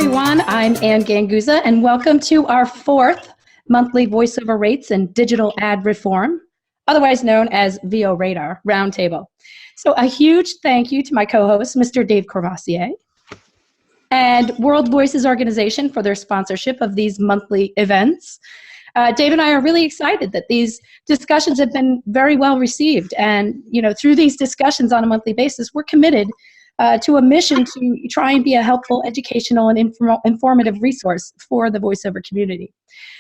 everyone. I'm Ann Ganguzza, and welcome to our fourth monthly voiceover rates and digital ad reform, otherwise known as R.A.D.A.R Roundtable. So a huge thank you to my co-host, Mr. Dave Courvoisier, and World Voices Organization for their sponsorship of these monthly events. Dave and I are really excited that these discussions have been very well received. And, through these discussions on a monthly basis, we're committed to a mission to try and be a helpful, educational, and informative resource for the voiceover community.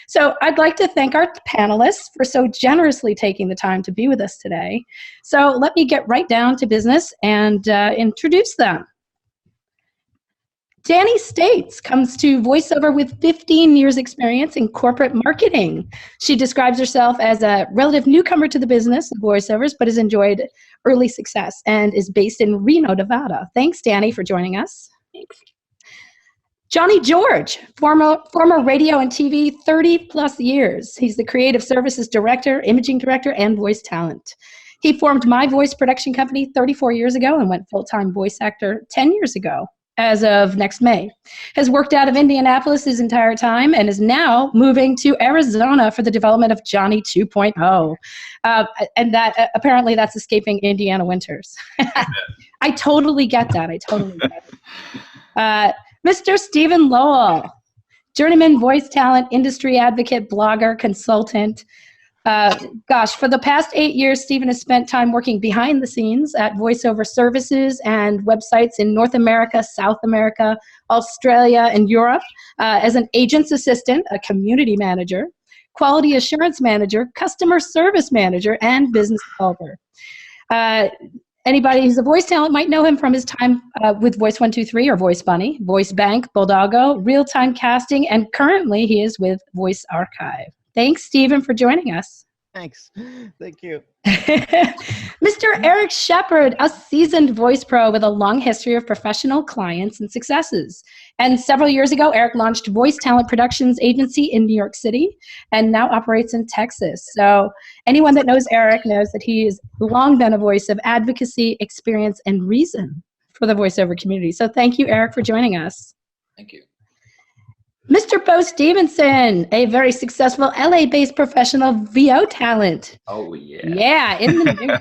So I'd like to thank our panelists for so generously taking the time to be with us today. So let me get right down to business and introduce them. Dani States comes to voiceover with 15 years experience in corporate marketing. She describes herself as a relative newcomer to the business of voiceovers, but has enjoyed early success and is based in Reno, Nevada. Thanks, Dani, for joining us. Thanks. Johnny George, former radio and TV, 30 plus years. He's the creative services director, imaging director, and voice talent. He formed My Voice production company 34 years ago and went full-time voice actor 10 years ago. As of next May, has worked out of Indianapolis his entire time and is now moving to Arizona for the development of Johnny 2.0. And that apparently that's escaping Indiana winters. I totally get that. Mr. Stephen Lowell, journeyman voice talent, industry advocate, blogger, consultant. For the past 8 years, Stephen has spent time working behind the scenes at voiceover services and websites in North America, South America, Australia, and Europe as an agent's assistant, a community manager, quality assurance manager, customer service manager, and business developer. Anybody who's a voice talent might know him from his time with Voice 123 or Voice Bunny, Voice Bank, Bulldogo, Real-Time Casting, and currently he is with Voice Archive. Thanks, Stephen, for joining us. Thanks. Thank you. Mr. Erik Sheppard, a seasoned voice pro with a long history of professional clients and successes. And several years ago, Erik launched Voice Talent Productions Agency in New York City and now operates in Texas. So anyone that knows Erik knows that he has long been a voice of advocacy, experience, and reason for the voiceover community. So thank you, Erik, for joining us. Thank you. Mr. Beau Stephenson, a very successful LA-based professional VO talent. Oh, yeah. Yeah, in the news.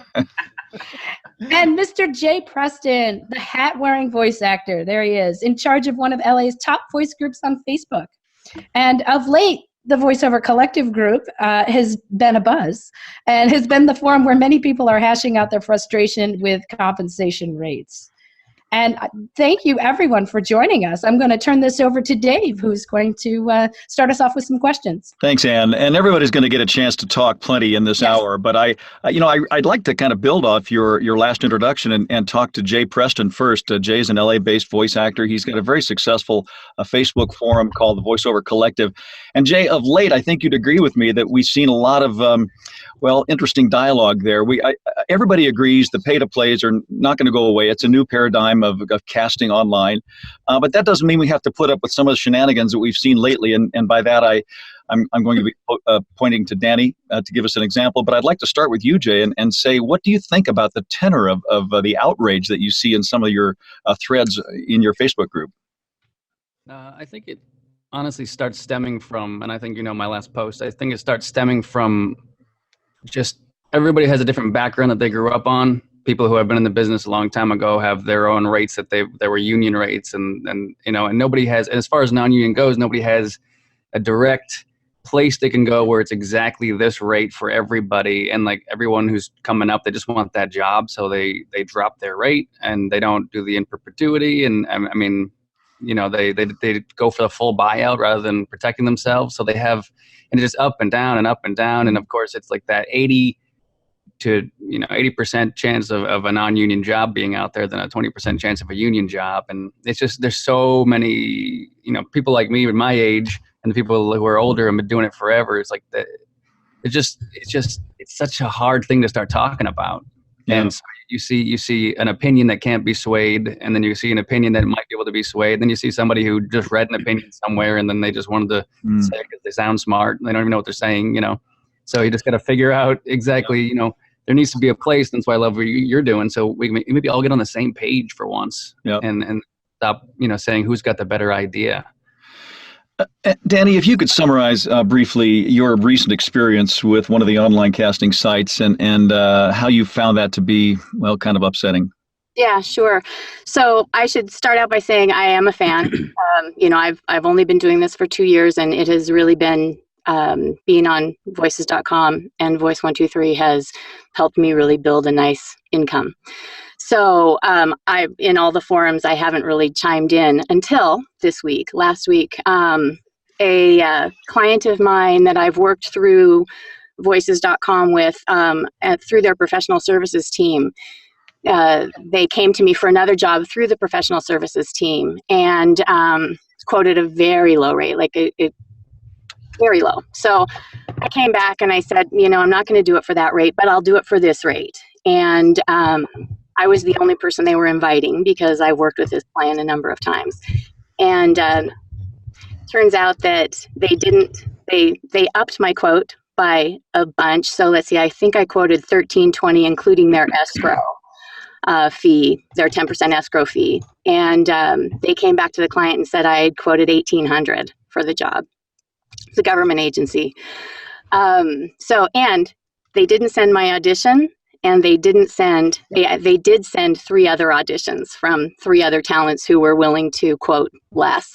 And Mr. J. Preston, the hat-wearing voice actor. There he is, in charge of one of LA's top voice groups on Facebook. And of late, the VoiceOver Collective group has been a buzz and has been the forum where many people are hashing out their frustration with compensation rates. And thank you, everyone, for joining us. I'm going to turn this over to Dave, who's going to start us off with some questions. Thanks, Ann. And everybody's going to get a chance to talk plenty in this hour. But I'd like to kind of build off your last introduction and talk to Jay Preston first. Jay's an LA-based voice actor. He's got a very successful Facebook forum called the VoiceOver Collective. And Jay, of late, I think you'd agree with me that we've seen a lot of interesting dialogue there. Everybody agrees the pay-to-plays are not going to go away. It's a new paradigm of casting online. But that doesn't mean we have to put up with some of the shenanigans that we've seen lately. And by that, I'm going to be pointing to Dani to give us an example. But I'd like to start with you, Jay, and say, what do you think about the tenor of the outrage that you see in some of your threads in your Facebook group? I think it honestly starts stemming from, and I think my last post, I think it starts stemming from just everybody has a different background that they grew up on. People who have been in the business a long time ago have their own rates that they were union rates, and nobody has, as far as non-union goes, nobody has a direct place they can go where it's exactly this rate for everybody. And like everyone who's coming up, they just want that job, so they drop their rate and they don't do the in perpetuity. And they go for the full buyout rather than protecting themselves. So they have, and it's just up and down and up and down. And of course, it's like that 80% chance of a non-union job being out there than a 20% chance of a union job. And it's just, there's so many, people like me with my age and the people who are older and been doing it forever. It's like that. It's such a hard thing to start talking about. Yeah. And so you see an opinion that can't be swayed, and then you see an opinion that might be able to be swayed. Then you see somebody who just read an opinion somewhere, and then they just wanted to say it because they sound smart and they don't even know what they're saying, So you just got to figure out exactly, there needs to be a place. That's why I love what you're doing. So we maybe all get on the same page for once. Yep. And stop, saying who's got the better idea. Dani, if you could summarize briefly your recent experience with one of the online casting sites and how you found that to be, well, kind of upsetting. Yeah, sure. So I should start out by saying I am a fan. I've only been doing this for 2 years, and it has really been being on voices.com and Voice 123 has helped me really build a nice income. So in all the forums, I haven't really chimed in until this week. Last week, a client of mine that I've worked through voices.com with through their professional services team, they came to me for another job through the professional services team and quoted a very low rate, very low. So I came back and I said, I'm not going to do it for that rate, but I'll do it for this rate. And I was the only person they were inviting because I worked with this client a number of times. And turns out that they upped my quote by a bunch. So let's see, I think I quoted $1,320, including their escrow fee, their 10% escrow fee. And they came back to the client and said I had quoted $1,800 for the job. It's a government agency. And they didn't send my audition, and they did send 3 other auditions from 3 other talents who were willing to quote less.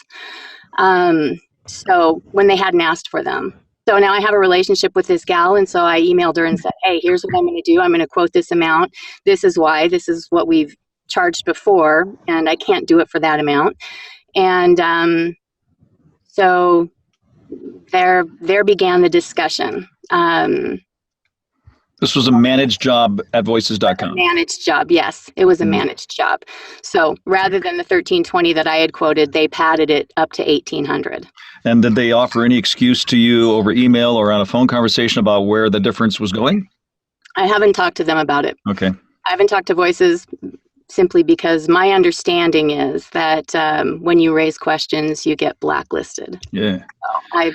So when they hadn't asked for them. So now I have a relationship with this gal, and so I emailed her and said, hey, here's what I'm going to do. I'm going to quote this amount. This is why. This is what we've charged before, and I can't do it for that amount. And so there began the discussion. This was a managed job at voices.com. Managed job, yes. It was a managed job. So rather than the $1,320 that I had quoted, they padded it up to $1,800. And did they offer any excuse to you over email or on a phone conversation about where the difference was going? I haven't talked to them about it. Okay. I haven't talked to Voices simply because my understanding is that when you raise questions, you get blacklisted. Yeah. So I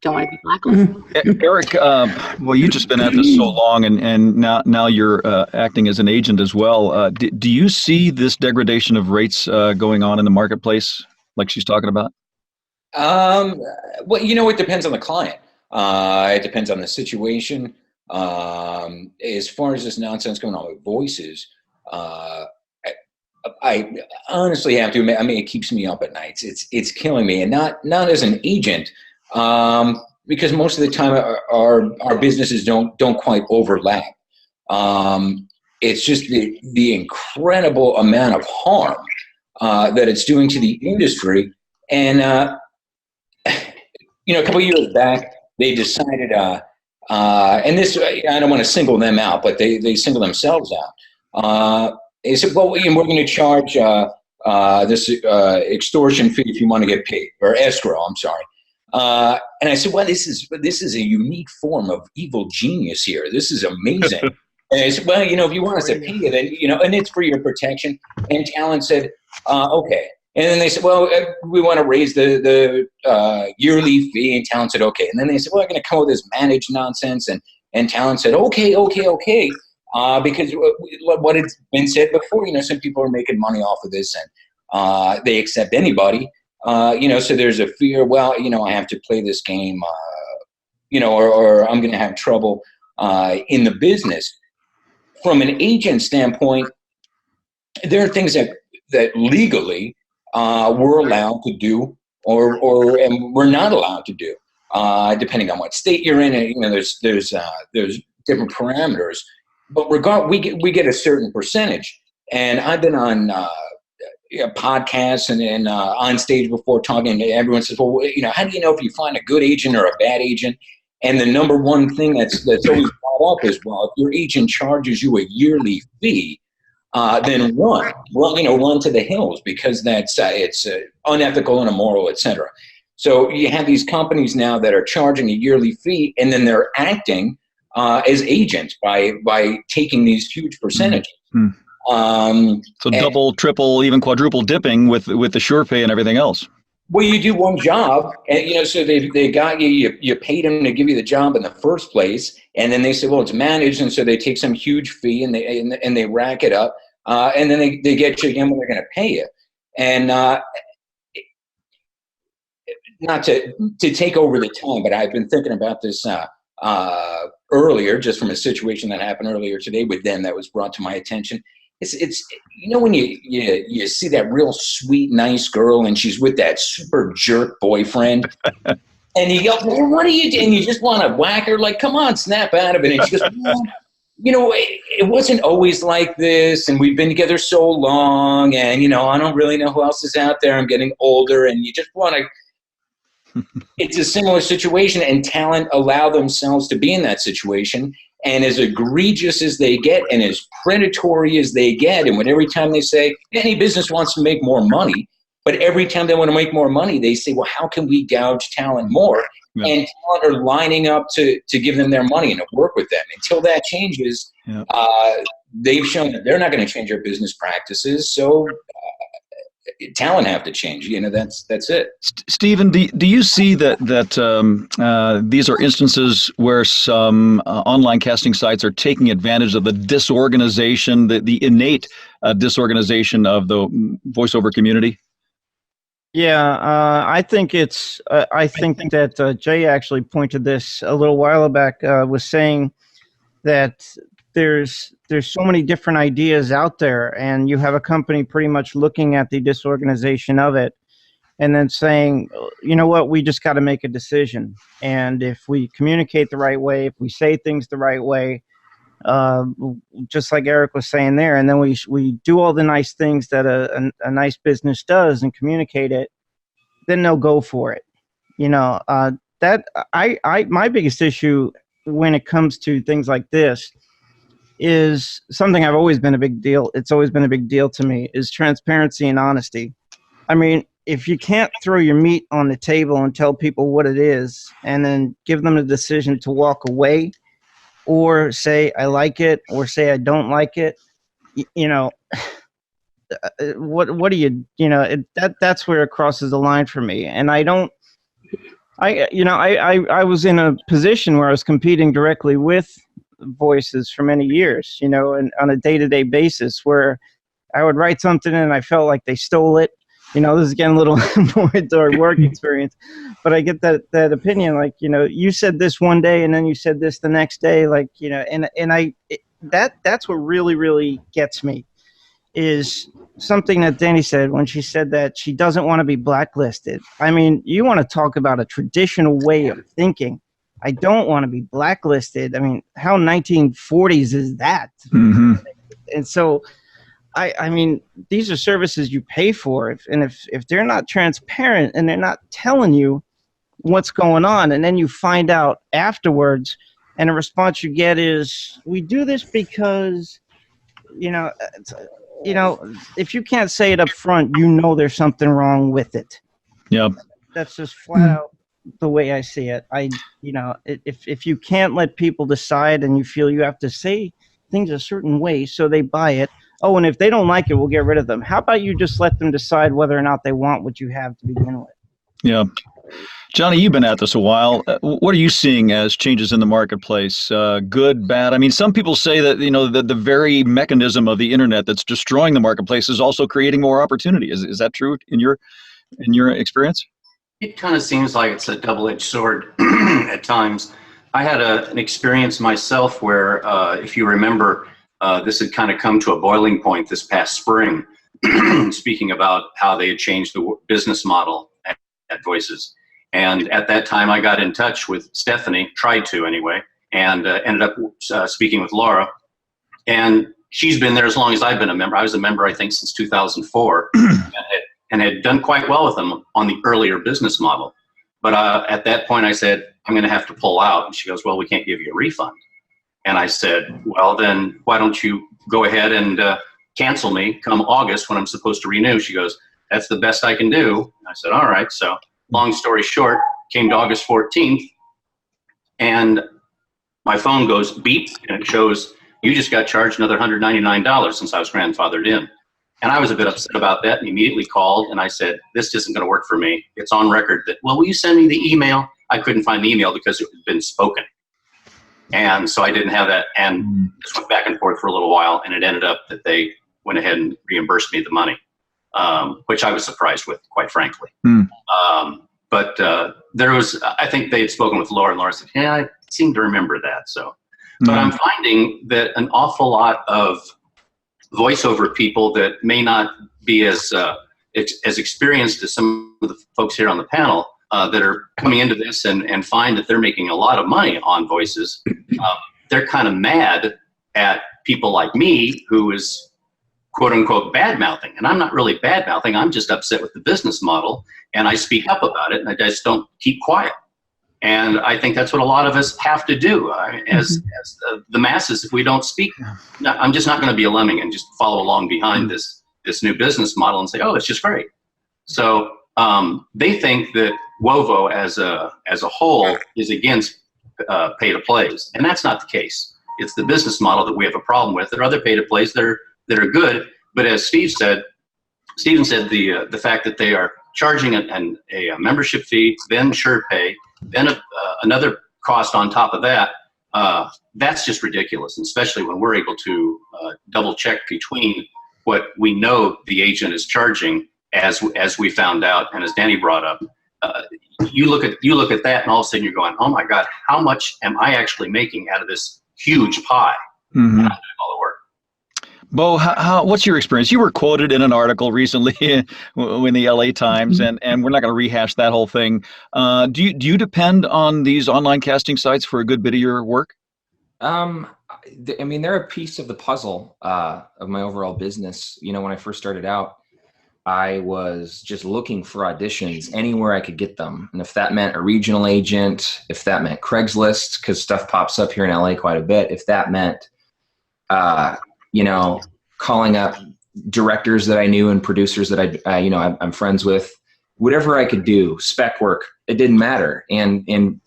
don't want to be blacklisted. Erik, well, you've just been at this so long, and now you're acting as an agent as well. Do you see this degradation of rates going on in the marketplace, like she's talking about? Well, it depends on the client. It depends on the situation. As far as this nonsense going on with Voices, I honestly have to admit, it keeps me up at nights. It's killing me, and not as an agent, because most of the time our businesses don't quite overlap. It's just the incredible amount of harm that it's doing to the industry. And a couple of years back, they decided, and this, I don't want to single them out, but they single themselves out. They said, well, we're going to charge this extortion fee if you want to get paid, or escrow, I'm sorry. And I said, well, this is a unique form of evil genius here. This is amazing. And I said, well, if you want us to pay you, then, and it's for your protection. And talent said, okay. And then they said, well, we want to raise the yearly fee. And talent said, okay. And then they said, well, we're going to come with this managed nonsense. And talent said, okay. Because what had been said before, some people are making money off of this, and they accept anybody. So there's a fear, well, I have to play this game, or I'm going to have trouble in the business. From an agent standpoint, there are things that legally we're allowed to do, and we're not allowed to do, depending on what state you're in. And, there's different parameters, but we get a certain percentage. And I've been on podcasts and on stage before talking to everyone. Says, well, how do you know if you find a good agent or a bad agent? And the number one thing that's always brought up is, well, if your agent charges you a yearly fee, then run to the hills, because it's unethical and immoral, etc. So you have these companies now that are charging a yearly fee, and then they're acting as agents by taking these huge percentages. Mm-hmm. So double, triple, even quadruple dipping with the SurePay and everything else. Well, you do one job, and so they got you paid them to give you the job in the first place, and then they say, well, it's managed, and so they take some huge fee and they rack it up, and then they get you again when they're going to pay you. And not to take over the time, but I've been thinking about this earlier, just from a situation that happened earlier today with them that was brought to my attention. It's when you see that real sweet, nice girl and she's with that super jerk boyfriend, and you go, well, what are you doing? And you just want to whack her, like, come on, snap out of it. And she goes, well, it wasn't always like this, and we've been together so long, and I don't really know who else is out there. I'm getting older, and you just want to. It's a similar situation, and talent allow themselves to be in that situation. And as egregious as they get and as predatory as they get, and when every time they say, any business wants to make more money, but every time they want to make more money, they say, well, how can we gouge talent more? Yeah. And talent are lining up to give them their money and to work with them. Until that changes, yeah. They've shown that they're not going to change their business practices. So talent have to change. That's it. Stephen, do you see that these are instances where some online casting sites are taking advantage of the disorganization, the innate disorganization of the voiceover community? Yeah, I think it's. I think that Jay actually pointed this a little while back. Was saying that there's so many different ideas out there, and you have a company pretty much looking at the disorganization of it, and then saying, you know what, we just got to make a decision. And if we communicate the right way, if we say things the right way, just like Erik was saying there, and then we do all the nice things that a nice business does and communicate it, then they'll go for it. That my biggest issue when it comes to things like this is something I've always been a big deal. It's always been a big deal to me, is transparency and honesty. I mean, if you can't throw your meat on the table and tell people what it is and then give them the decision to walk away or say, I like it, or say, I don't like it, what do you, that's where it crosses the line for me. And I was in a position where I was competing directly with voices for many years, and on a day-to-day basis, where I would write something and I felt like they stole it. This is getting a little more into our work experience, but I get that opinion, like, you said this one day and then you said this the next day, like, that's what really, really gets me, is something that Dani said when she said that she doesn't want to be blacklisted. I mean, you want to talk about a traditional way of thinking. I don't want to be blacklisted. I mean, how 1940s is that? Mm-hmm. And so, I mean, these are services you pay for. If they're not transparent and they're not telling you what's going on, and then you find out afterwards, and the response you get is, we do this because, if you can't say it up front, there's something wrong with it. Yep. That's just flat out the way I see it. If you can't let people decide and you feel you have to say things a certain way so they buy it, and if they don't like it, we'll get rid of them. How about you just let them decide whether or not they want what you have to begin with? Yeah. Johnny, you've been at this a while. What are you seeing as changes in the marketplace? Good, bad? I mean, some people say that, the very mechanism of the internet that's destroying the marketplace is also creating more opportunity. Is that true in your experience? It kind of seems like it's a double-edged sword at times. I had an experience myself where, if you remember, this had kind of come to a boiling point this past spring, speaking about how they had changed the business model at Voices. And at that time, I got in touch with Stephanie, tried to anyway, and ended up speaking with Laura. And she's been there as long as I've been a member. I was a member, I think, since 2004, and had done quite well with them on the earlier business model. But at that point, I said, I'm going to have to pull out. And she goes, well, we can't give you a refund. And I said, well, then why don't you go ahead and cancel me come August when I'm supposed to renew? She goes, that's the best I can do. I said, all right. So long story short, came to August 14th, and my phone goes beep, and it shows you just got charged another $199 since I was grandfathered in. And I was a bit upset about that, and immediately called, and I said, this isn't going to work for me. It's on record that, well, will you send me the email? I couldn't find the email because it had been spoken. And so I didn't have that, and just went back and forth for a little while, and it ended up that they went ahead and reimbursed me the money. which I was surprised with, quite frankly. Hmm. But there was, I think they had spoken with Laura, and Laura said, yeah, I seem to remember that. So, but I'm finding that an awful lot of voiceover people that may not be as experienced as some of the folks here on the panel that are coming into this and find that they're making a lot of money on voices, they're kind of mad at people like me who is quote unquote bad mouthing. And I'm not really bad mouthing. I'm just upset with the business model, and I speak up about it, and I just don't keep quiet. And I think that's what a lot of us have to do as the masses. If we don't speak, I'm just not going to be a lemming and just follow along behind this new business model and say, oh, it's just great. So they think that WoVO as a whole is against pay-to-plays, and that's not the case. It's the business model that we have a problem with. There are other pay-to-plays that are good, but as Stephen said, the fact that they are charging a membership fee, then sure pay, then another cost on top of that, that's just ridiculous, and especially when we're able to double check between what we know the agent is charging, as we found out, and as Dani brought up. You look at that, and all of a sudden you're going, oh my God, how much am I actually making out of this huge pie? Mm-hmm. And I'm doing all the work. Beau, what's your experience? You were quoted in an article recently in the LA Times, and we're not going to rehash that whole thing. Do you depend on these online casting sites for a good bit of your work? I mean, they're a piece of the puzzle of my overall business. You know, when I first started out, I was just looking for auditions anywhere I could get them. And if that meant a regional agent, if that meant Craigslist, because stuff pops up here in LA quite a bit, if that meant, calling up directors that I knew and producers that I'm friends with, whatever I could do, spec work, it didn't matter. And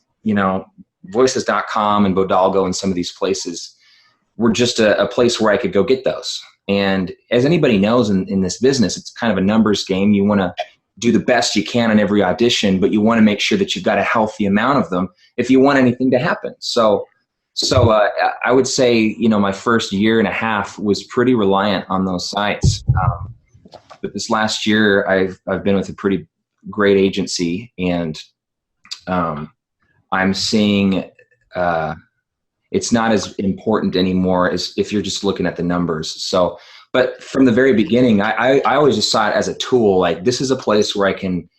voices.com and Bodalgo and some of these places were just a place where I could go get those. And as anybody knows in this business, it's kind of a numbers game. You want to do the best you can on every audition, but you want to make sure that you've got a healthy amount of them if you want anything to happen. So I would say, my first year and a half was pretty reliant on those sites. But this last year, I've been with a pretty great agency, and I'm seeing it's not as important anymore as if you're just looking at the numbers. So, but from the very beginning, I always just saw it as a tool. Like, this is a place where I can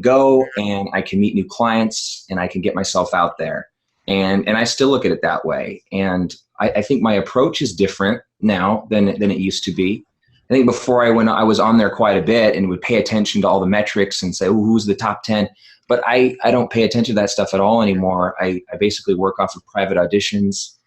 go and I can meet new clients and I can get myself out there. And I still look at it that way. And I think my approach is different now than it used to be. I think before I was on there quite a bit and would pay attention to all the metrics and say, who's the top 10? But I don't pay attention to that stuff at all anymore. I basically work off of private auditions,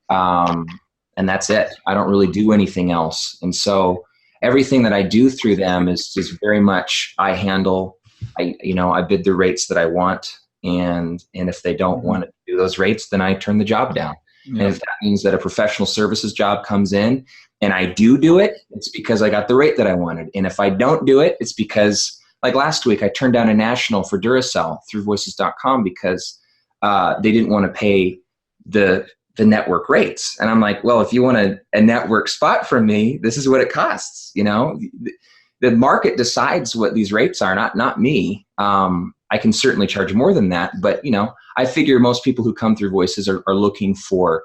and that's it. I don't really do anything else. And so everything that I do through them is very much I handle. I bid the rates that I want. And if they don't want to do those rates, then I turn the job down. Yeah. And if that means that a professional services job comes in and I do it, it's because I got the rate that I wanted. And if I don't do it, it's because, like last week, I turned down a national for Duracell through voices.com because they didn't want to pay the network rates. And I'm like, well, if you want a network spot from me, this is what it costs. The market decides what these rates are, not me. I can certainly charge more than that, but I figure most people who come through Voices are looking for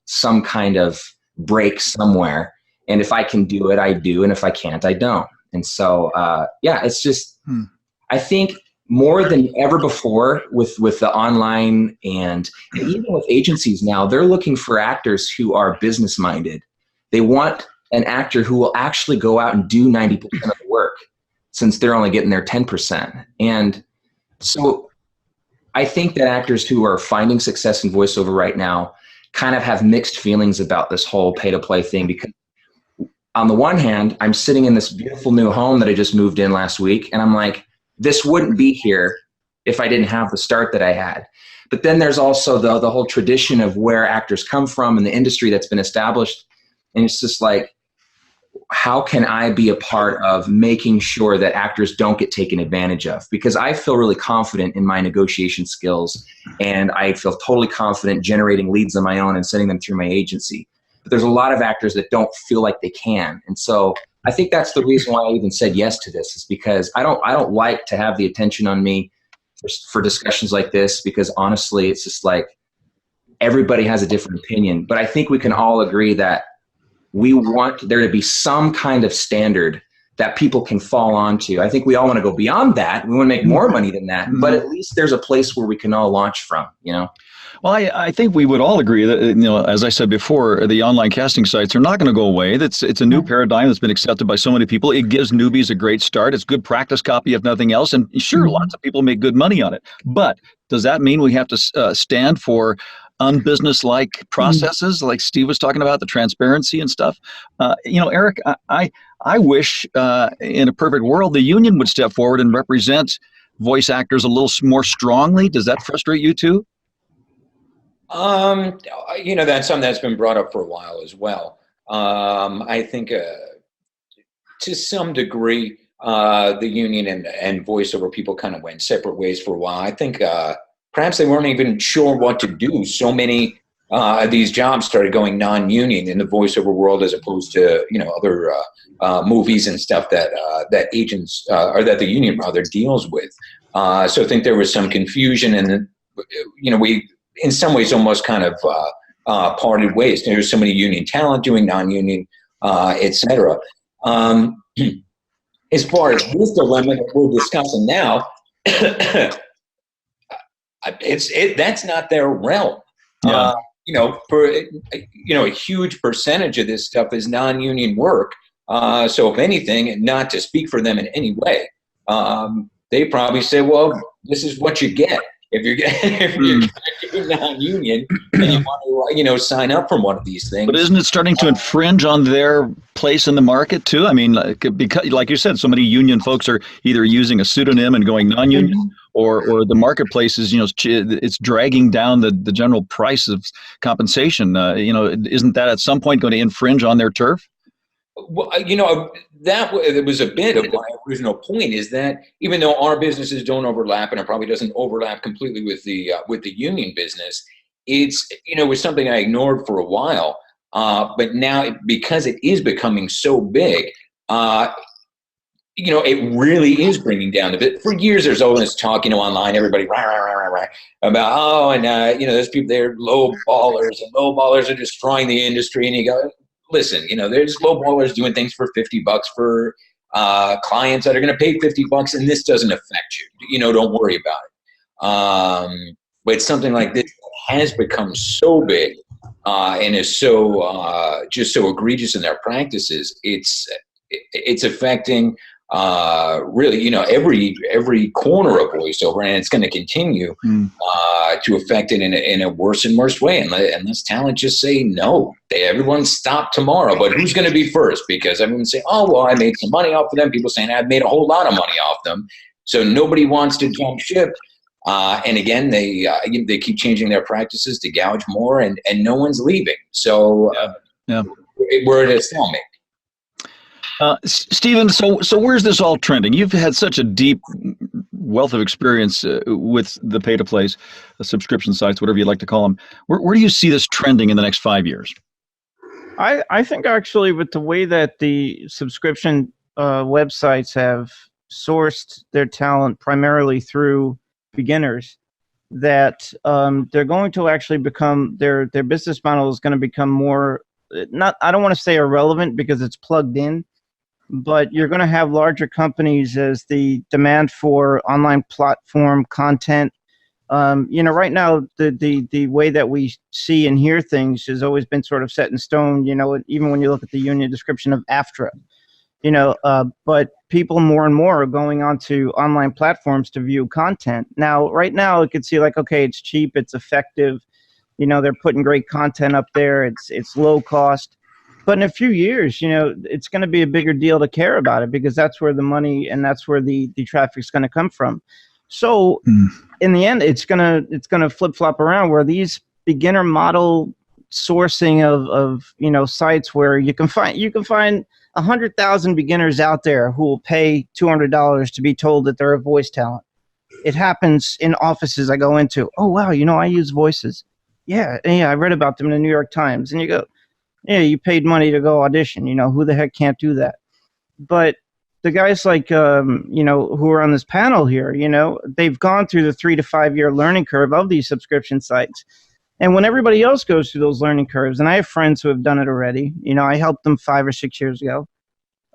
some kind of break somewhere. And if I can do it, I do. And if I can't, I don't. And so, it's just, I think more than ever before with the online and even with agencies now, they're looking for actors who are business minded. They want an actor who will actually go out and do 90% of the work, since they're only getting their 10%. And so I think that actors who are finding success in voiceover right now kind of have mixed feelings about this whole pay-to-play thing, because on the one hand, I'm sitting in this beautiful new home that I just moved in last week, and I'm like, this wouldn't be here if I didn't have the start that I had. But then there's also the whole tradition of where actors come from and the industry that's been established, and it's just like, how can I be a part of making sure that actors don't get taken advantage of? Because I feel really confident in my negotiation skills, and I feel totally confident generating leads on my own and sending them through my agency. But there's a lot of actors that don't feel like they can. And so I think that's the reason why I even said yes to this, is because I don't like to have the attention on me for discussions like this, because honestly, it's just like everybody has a different opinion. But I think we can all agree that we want there to be some kind of standard that people can fall onto. I think we all want to go beyond that. We want to make more money than that, but at least there's a place where we can all launch from, you know? Well, I think we would all agree that, you know, as I said before, the online casting sites are not going to go away. It's a new paradigm that's been accepted by so many people. It gives newbies a great start. It's good practice copy, if nothing else. And sure, lots of people make good money on it. But does that mean we have to stand for unbusiness-like processes, like Steve was talking about, the transparency and stuff? You know, Erik, I wish in a perfect world the union would step forward and represent voice actors a little more strongly. Does that frustrate you too? You know, that's something that's been brought up for a while as well. I think to some degree, the union and voiceover people kind of went separate ways for a while. I think perhaps they weren't even sure what to do. So many of these jobs started going non-union in the voiceover world, as opposed to, you know, other movies and stuff that agents or that the union rather deals with. So I think there was some confusion, and you know, we in some ways almost kind of parted ways. There's so many union talent doing non-union, etc. As far as this dilemma that we're discussing now, that's not their realm. Yeah. You know, a huge percentage of this stuff is non-union work. So if anything, not to speak for them in any way, they probably say, well, this is what you get if you're non-union and you want to, you know, sign up for one of these things. But isn't it starting to infringe on their place in the market too? I mean, because, like you said, so many union folks are either using a pseudonym and going non-union, or the marketplace is, you know, it's dragging down the general price of compensation. You know, isn't that at some point going to infringe on their turf? Well, you know, it was a bit of my original point, is that even though our businesses don't overlap, and it probably doesn't overlap completely with the union business, it's, you know, it was something I ignored for a while. But now, because it is becoming so big, you know, it really is bringing down the bit. For years, there's all this talk, you know, online, everybody about, you know, there's people, they're low ballers, and low ballers are destroying the industry. And you go, listen, you know, there's low ballers doing things for $50 for clients that are going to pay $50, and this doesn't affect you. You know, don't worry about it. But something like this has become so big and is so just so egregious in their practices. It's affecting really, you know, every corner of voiceover, and it's going to continue to affect it in a worse and worse way. Unless talent just say no, everyone stop tomorrow. But who's going to be first? Because everyone say, oh well, I made some money off of them. People saying I've made a whole lot of money off them. So nobody wants to jump ship. And again, they keep changing their practices to gouge more, and no one's leaving. So we're at a stalemate. Stephen, so where's this all trending? You've had such a deep wealth of experience with the pay-to-plays, subscription sites, whatever you'd like to call them. Where do you see this trending in the next 5 years? I think actually with the way that the subscription websites have sourced their talent primarily through beginners, that they're going to actually become, their business model is going to become more, I don't want to say irrelevant because it's plugged in, but you're going to have larger companies as the demand for online platform content. You know, right now, the way that we see and hear things has always been sort of set in stone, you know, even when you look at the union description of AFTRA, you know, but people more and more are going onto online platforms to view content. Now, right now, you could see like, okay, it's cheap, it's effective, you know, they're putting great content up there, it's low cost. But in a few years, you know, it's going to be a bigger deal to care about it, because that's where the money and that's where the traffic's going to come from. So in the end, it's gonna flip flop around, where these beginner model sourcing of you know, sites where you can find 100,000 beginners out there who will pay $200 to be told that they're a voice talent. It happens in offices I go into. Oh wow, you know, I use voices. Yeah, I read about them in the New York Times. And you go, yeah, you paid money to go audition. You know, who the heck can't do that? but the guys like, who are on this panel here, they've gone through the 3 to 5 year learning curve of these subscription sites. And when everybody else goes through those learning curves, and I have friends who have done it already, I helped them 5 or 6 years ago,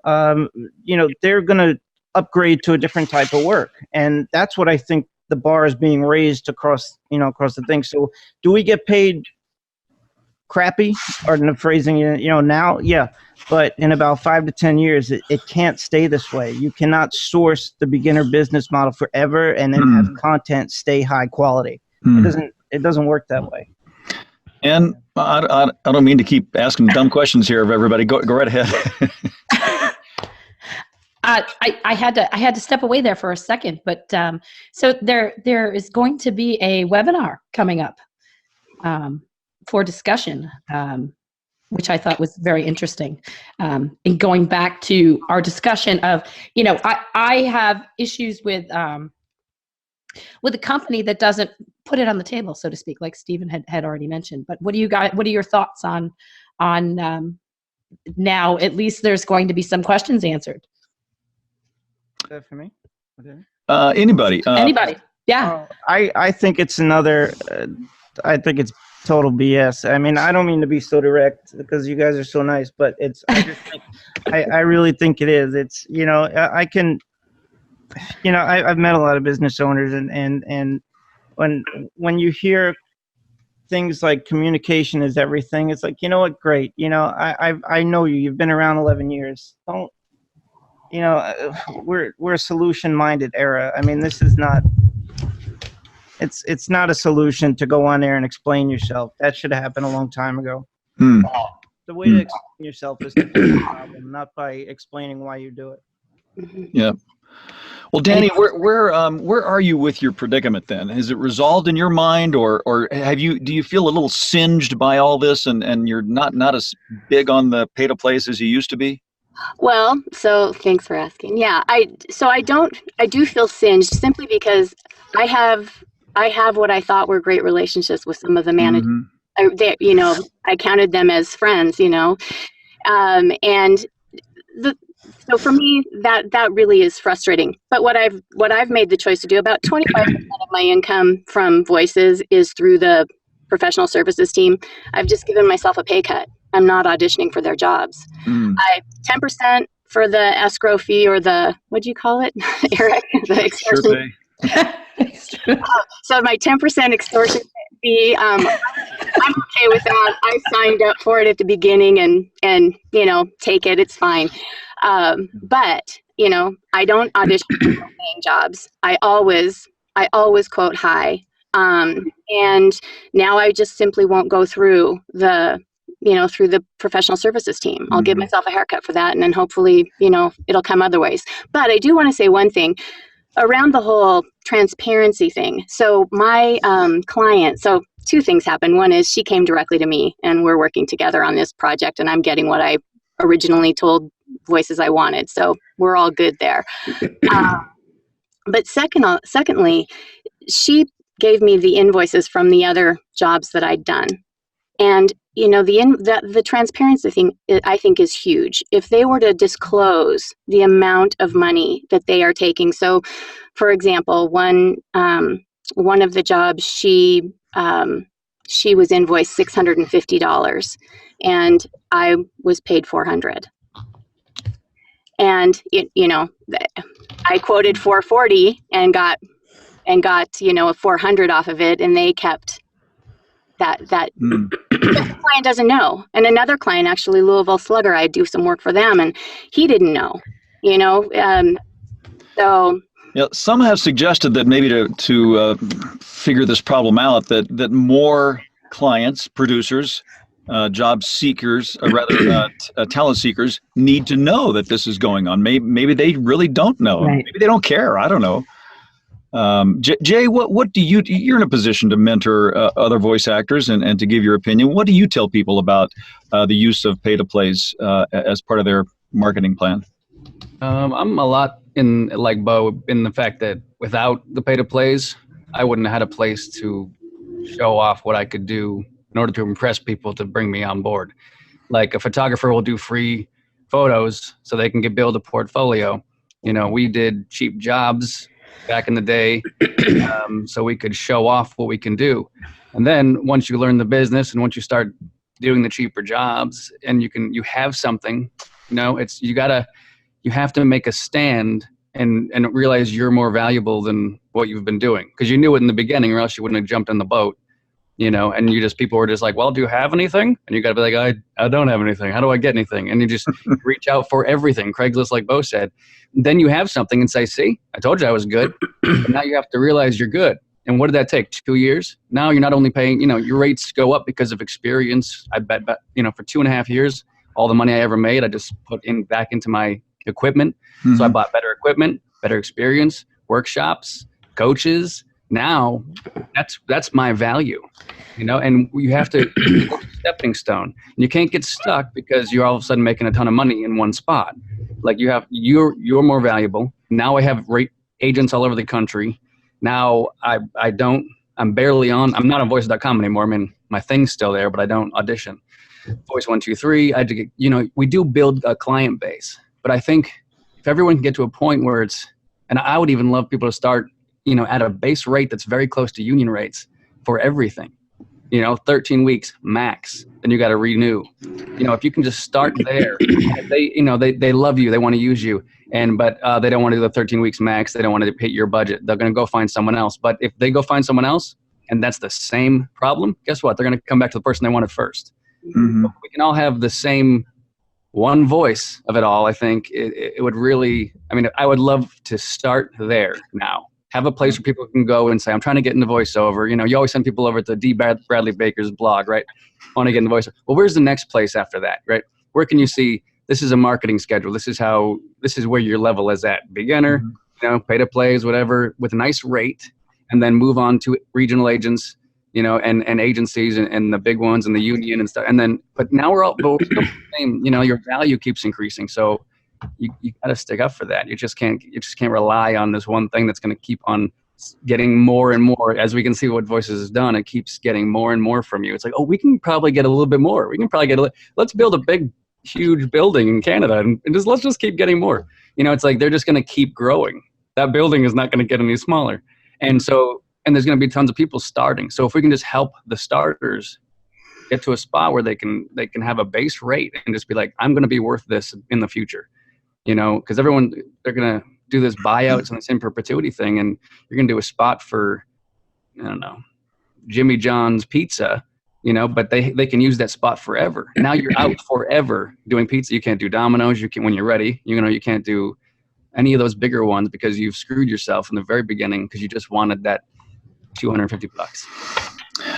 they're going to upgrade to a different type of work. And that's what I think the bar is being raised across the thing. So do we get paid crappy, or the phrasing, now? Yeah. But in about 5 to 10 years, it can't stay this way. You cannot source the beginner business model forever and then have content stay high quality. It doesn't work that way. And I don't mean to keep asking dumb questions here of everybody. Go right ahead. I had to step away there for a second, but so there is going to be a webinar coming up for discussion, which I thought was very interesting. In going back to our discussion of, I have issues with a company that doesn't put it on the table, so to speak, like Stephen had already mentioned. But what are your thoughts on now? At least there's going to be some questions answered. Is that for me? Anybody? Anybody? Yeah. I think it's another. I think it's total BS. I mean, I don't mean to be so direct because you guys are so nice, but it's. I just think, I really think it is. It's I can. I've met a lot of business owners, and when you hear things like communication is everything, it's like, what, great. I know you. You've been around 11 years. Don't. We're a solution-minded era. I mean, this is not. It's not a solution to go on there and explain yourself. That should have happened a long time ago. The way to explain yourself is to fix the problem, not by explaining why you do it. Yeah. Well, Dani, where are you with your predicament then? Is it resolved in your mind, or do you feel a little singed by all this, and you're not as big on the pay to plays as you used to be? Well, so thanks for asking. Yeah, I do feel singed simply because I have what I thought were great relationships with some of the managers. I counted them as friends, and so for me, that really is frustrating. But what I've made the choice to do, about 25% of my income from Voices is through the professional services team. I've just given myself a pay cut. I'm not auditioning for their jobs. 10% for the escrow fee, or the, what do you call it, Erik? The extortion. So my 10% extortion fee, I'm okay with that. I signed up for it at the beginning, and take it. It's fine. But I don't audition for paying jobs. I always quote high. And now I just simply won't go through the professional services team. I'll give myself a haircut for that, and then hopefully, it'll come other ways. But I do want to say one thing around the whole transparency thing. So my client, so 2 things happened. One is she came directly to me, and we're working together on this project, and I'm getting what I originally told Voices I wanted. So we're all good there. But secondly, she gave me the invoices from the other jobs that I'd done. And, the transparency thing, I think, is huge. If they were to disclose the amount of money that they are taking. So, for example, one of the jobs, she was invoiced $650, and I was paid $400. And, I quoted $440 and got a $400 off of it, and they kept that the client doesn't know. And another client, actually, Louisville Slugger, I do some work for them, and he didn't know, so. Yeah, some have suggested that maybe to figure this problem out, that more clients, producers, job seekers, or rather talent seekers, need to know that this is going on. Maybe they really don't know. Right. Maybe they don't care. I don't know. Jay, what do you're in a position to mentor other voice actors and to give your opinion. What do you tell people about the use of pay to plays as part of their marketing plan? I'm a lot like Beau in the fact that without the pay to plays, I wouldn't have had a place to show off what I could do in order to impress people to bring me on board. Like a photographer will do free photos so they can build a portfolio. You know, we did cheap jobs back in the day, so we could show off what we can do. And then once you learn the business and once you start doing the cheaper jobs and you have something, you know, you have to make a stand and realize you're more valuable than what you've been doing, because you knew it in the beginning or else you wouldn't have jumped in the boat, you know. And people were just like, well, do you have anything? And you got to be like, I don't have anything. How do I get anything? And you just reach out for everything. Craigslist, like Beau said. Then you have something and say, see, I told you I was good. But now you have to realize you're good. And what did that take? 2 years? Now you're not only paying, you know, your rates go up because of experience. I bet, you know, for 2.5 years, all the money I ever made, I just put back into my equipment. Mm-hmm. So I bought better equipment, better experience, workshops, coaches. Now that's my value, you know. And you have to stepping stone. And you can't get stuck because you're all of a sudden making a ton of money in one spot. Like you're more valuable. Now I have agents all over the country. Now I'm barely on. I'm not on Voice.com anymore. I mean, my thing's still there, but I don't audition. Voice 123. I had to get, you know, we do build a client base, but I think if everyone can get to a point where and I would even love people to start, you know, at a base rate that's very close to union rates for everything, you know, 13 weeks max, then you got to renew. You know, if you can just start there, they love you, they want to use you, but they don't want to do the 13 weeks max. They don't want to hit your budget. They're going to go find someone else. But if they go find someone else and that's the same problem, guess what? They're going to come back to the person they wanted first. Mm-hmm. We can all have the same one voice of it all. I think it would really, I mean, I would love to start there now. Have a place where people can go and say, I'm trying to get into voiceover. You know, you always send people over to D. Bradley Baker's blog, right? I want to get into voiceover. Well, where's the next place after that, right? Where can you see, this is a marketing schedule. This is where your level is at. Beginner, you know, pay to plays, whatever, with a nice rate, and then move on to regional agents, you know, and agencies and the big ones and the union and stuff. And then, but now we're all both the same, you know, your value keeps increasing. So you got to stick up for that. You just can't rely on this one thing that's going to keep on getting more and more. As we can see what Voices has done, it keeps getting more and more from you. It's like, oh, we can probably get a little bit more. We can probably let's build a big, huge building in Canada and let's just keep getting more. You know, it's like they're just going to keep growing. That building is not going to get any smaller. And there's going to be tons of people starting. So if we can just help the starters get to a spot where they can have a base rate and just be like, I'm going to be worth this in the future. You know, because they're going to do this buyouts and this in perpetuity thing, and you're going to do a spot for, I don't know, Jimmy John's Pizza, you know, but they can use that spot forever. Now you're out forever doing pizza. You can't do Domino's. You can, when you're ready, you know, you can't do any of those bigger ones because you've screwed yourself in the very beginning because you just wanted that $250.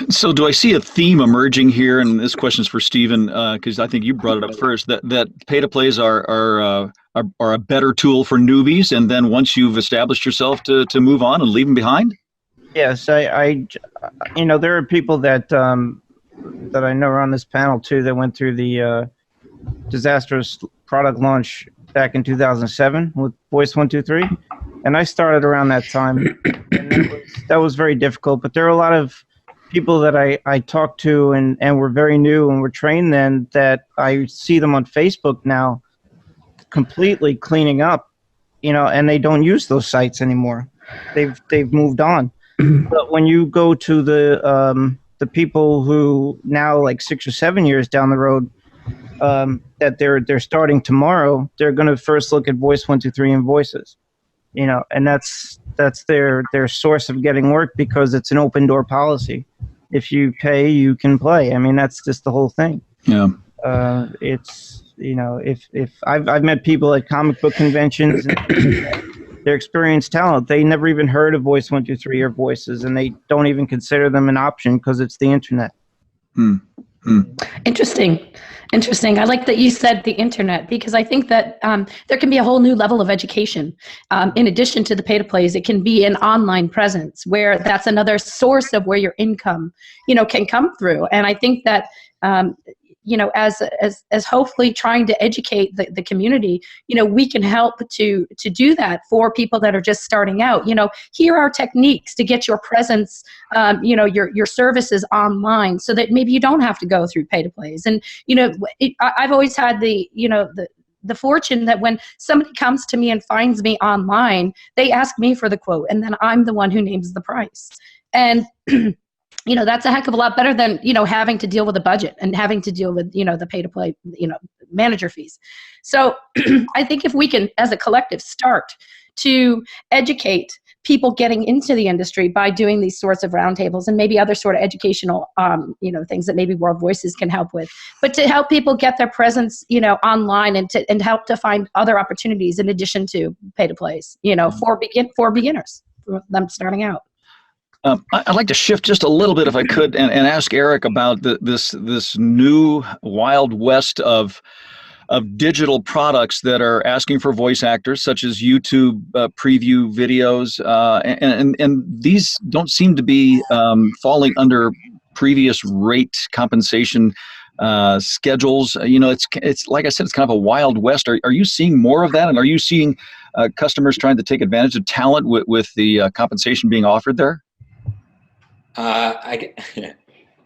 So do I see a theme emerging here? And this question is for Stephen, because I think you brought it up first, that pay-to-plays are a better tool for newbies, and then once you've established yourself to move on and leave them behind? Yes, I you know, there are people that I know are on this panel too that went through the disastrous product launch back in 2007 with Voice 123, and I started around that time, and that was very difficult. But there are a lot of people that I talked to and were very new and were trained then that I see them on Facebook now completely cleaning up, you know, and they don't use those sites anymore. They've moved on. But when you go to the people who now, like 6 or 7 years down the road, that they're starting tomorrow, they're going to first look at Voice 123 and Voices, you know, and that's their source of getting work because it's an open door policy. If you pay, you can play. I mean, that's just the whole thing. Yeah. It's, you know, if I've met people at comic book conventions, and they're experienced talent. They never even heard of Voice 123 or Voices, and they don't even consider them an option because it's the internet. Interesting. I like that you said the internet, because I think that there can be a whole new level of education. In addition to the pay-to-plays, it can be an online presence where that's another source of where your income, you know, can come through. And I think that, you know, as hopefully trying to educate the community, you know, we can help to do that for people that are just starting out. You know, here are techniques to get your presence, you know, your services online, so that maybe you don't have to go through pay-to-plays. And, you know, I've always had the the fortune that when somebody comes to me and finds me online, they ask me for the quote, and then I'm the one who names the price. And that's a heck of a lot better than, having to deal with a budget and having to deal with, the pay to play, manager fees. So I think if we can, as a collective, start to educate people getting into the industry by doing these sorts of roundtables and maybe other sort of educational, things that maybe World Voices can help with, but to help people get their presence, online and help to find other opportunities in addition to pay to plays, for beginners, for them starting out. I'd like to shift just a little bit, if I could, and ask Erik about this new Wild West of digital products that are asking for voice actors, such as YouTube preview videos, and these don't seem to be falling under previous rate compensation schedules. It's like I said, it's kind of a Wild West. Are you seeing more of that, and are you seeing customers trying to take advantage of talent with the compensation being offered there? I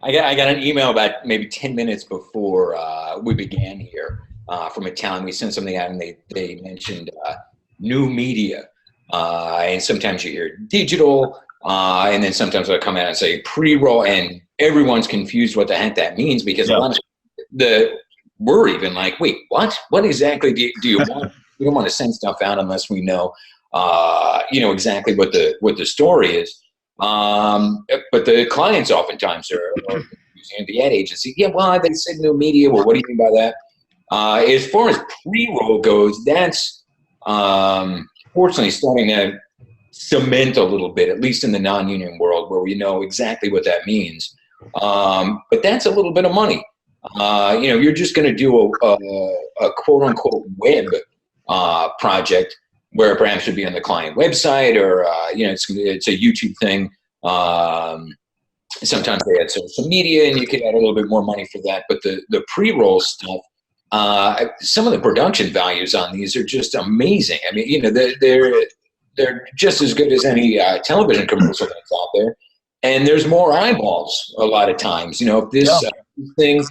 got an email about maybe 10 minutes before we began here from a talent. We sent something out and they mentioned new media. And sometimes you hear digital, and then sometimes they'll come out and say pre-roll, and everyone's confused what the heck that means, because a lot of we're even like, wait, what? What exactly do you want? We don't want to send stuff out unless we know, exactly what the story is. But the clients oftentimes are using the ad agency. Yeah, well, they said new media. Well, what do you mean by that? As far as pre-roll goes, that's fortunately starting to cement a little bit, at least in the non-union world, where we know exactly what that means. But that's a little bit of money. You're just going to do a quote-unquote web project, where perhaps should be on the client website, or it's a YouTube thing. Sometimes they add social media, and you could add a little bit more money for that. But the pre-roll stuff, some of the production values on these are just amazing. I mean, they're just as good as any television commercial that's out there, and there's more eyeballs a lot of times. If this thing,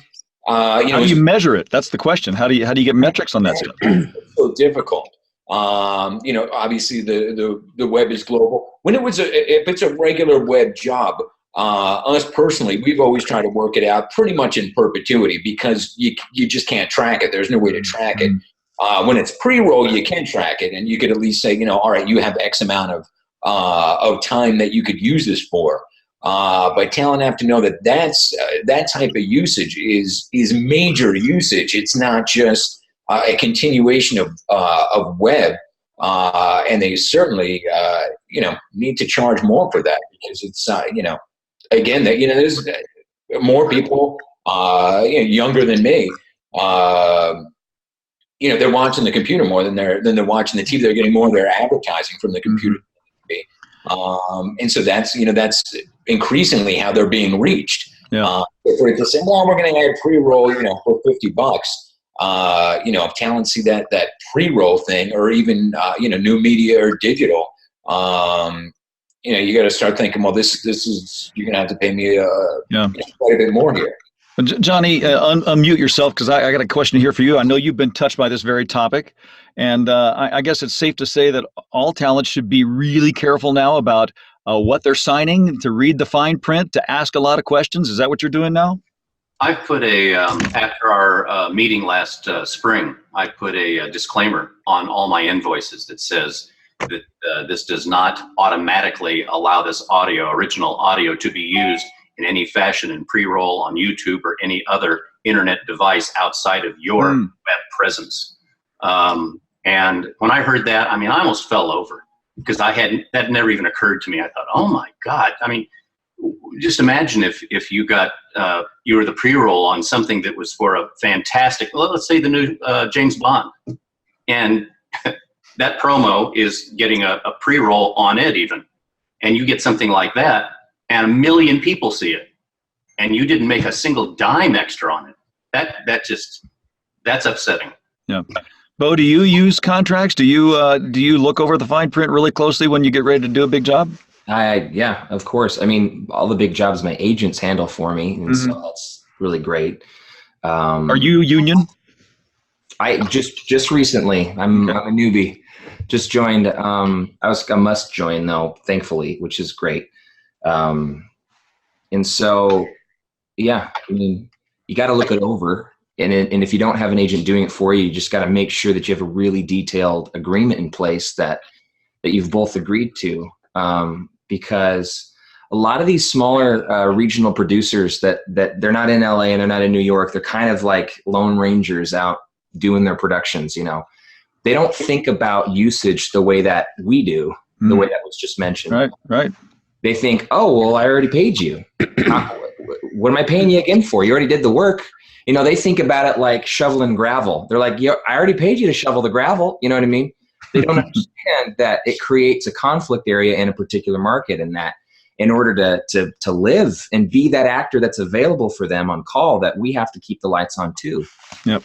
how do you measure it? That's the question. How do you get metrics on that stuff? It's so difficult. Obviously the web is global. If it's a regular web job, us personally, we've always tried to work it out pretty much in perpetuity, because you just can't track it. There's no way to track it. When it's pre-roll, you can track it, and you could at least say, all right, you have X amount of time that you could use this for. But talent have to know that type of usage is major usage. It's not just a continuation of web, and they certainly need to charge more for that, because it's again, that there's more people younger than me. They're watching the computer more than they're watching the TV. They're getting more of their advertising from the computer. And so that's increasingly how they're being reached. For it to say, well, we're going to add pre-roll, for $50. If talent see that pre-roll thing, or even new media or digital, you got to start thinking, well, this is, you're gonna have to pay me quite a bit more here. Johnny, unmute yourself, because I got a question here for you. I know you've been touched by this very topic, and I guess it's safe to say that all talent should be really careful now about what they're signing, to read the fine print, to ask a lot of questions. Is that what you're doing now? I put after our meeting last spring, I put a disclaimer on all my invoices that says that this does not automatically allow this original audio, to be used in any fashion in pre-roll on YouTube or any other internet device outside of your web presence. And when I heard that, I almost fell over, because that never even occurred to me. I thought, oh my God. Just imagine if you got you were the pre-roll on something that was for a fantastic, let's say the new James Bond, and that promo is getting a pre-roll on it even, and you get something like that, and 1 million people see it, and you didn't make a single dime extra on it. That's upsetting. Yeah. Beau, do you use contracts? Do you look over the fine print really closely when you get ready to do a big job? Yeah, of course. All the big jobs my agents handle for me, and so that's really great. Are you union? I just recently. I'm a newbie. Just joined. I was a must join though, thankfully, which is great. And so, yeah, I mean, you got to look it over. And if you don't have an agent doing it for you, you just got to make sure that you have a really detailed agreement in place that you've both agreed to. Because a lot of these smaller regional producers that they're not in LA and they're not in New York, they're kind of like lone rangers out doing their productions. They don't think about usage the way that we do, the way that was just mentioned. Right. They think, oh, well, I already paid you. What am I paying you again for? You already did the work. They think about it like shoveling gravel. They're like, I already paid you to shovel the gravel. You know what I mean? They don't understand that it creates a conflict area in a particular market, and that in order to live and be that actor that's available for them on call, that we have to keep the lights on too. Yep.